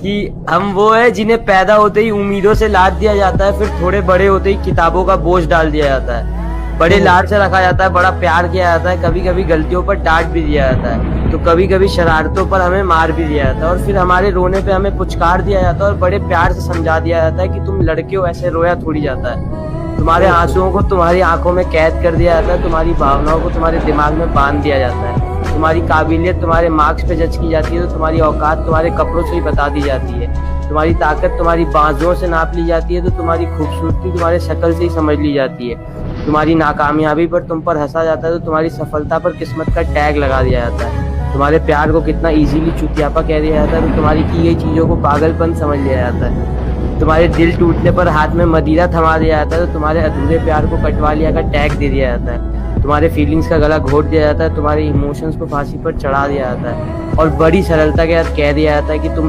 कि हम वो है जिन्हें पैदा होते ही उम्मीदों से लाद दिया जाता है, फिर थोड़े बड़े होते ही किताबों का बोझ डाल दिया जाता है। बड़े लाड से रखा जाता है, बड़ा प्यार किया जाता है, कभी कभी गलतियों पर डांट भी दिया जाता है, तो कभी कभी शरारतों पर हमें मार भी दिया जाता है, और फिर हमारे रोने पे हमें पुचकार दिया जाता है और बड़े प्यार से समझा दिया जाता है कि तुम लड़के हो, ऐसे रोया थोड़ी जाता है। तुम्हारे आंसुओं को तुम्हारी आंखों में कैद कर दिया जाता है, तुम्हारी भावनाओं को तुम्हारे दिमाग में बांध दिया जाता है, तुम्हारी काबिलियत तुम्हारे मार्क्स पे जज की जाती है, तो तुम्हारी औकात तुम्हारे कपड़ों से ही बता दी जाती है, तुम्हारी ताकत तुम्हारी बाजुओं से नाप ली जाती है, तो तुम्हारी खूबसूरती तुम्हारे शक्ल से ही समझ ली जाती है, तुम्हारी नाकामयाबी पर तुम पर हंसा जाता है, तो तुम्हारी सफलता पर किस्मत का टैग लगा दिया जाता है, तुम्हारे प्यार को कितना इजीली चुतियापा कह दिया जाता है, तो तुम्हारी की गई चीजों को पागलपन समझ लिया जाता है, तुम्हारे दिल टूटने पर हाथ में मदिरा थमा दिया जाता है, तो तुम्हारे अधूरे प्यार को कटवा लिया का टैग दे दिया जाता है, तुम्हारे फीलिंग्स का गला घोट दिया जाता है, तुम्हारे इमोशंस को फांसी पर चढ़ा दिया जाता है, और बड़ी सरलता के साथ कह दिया जाता है कि तुम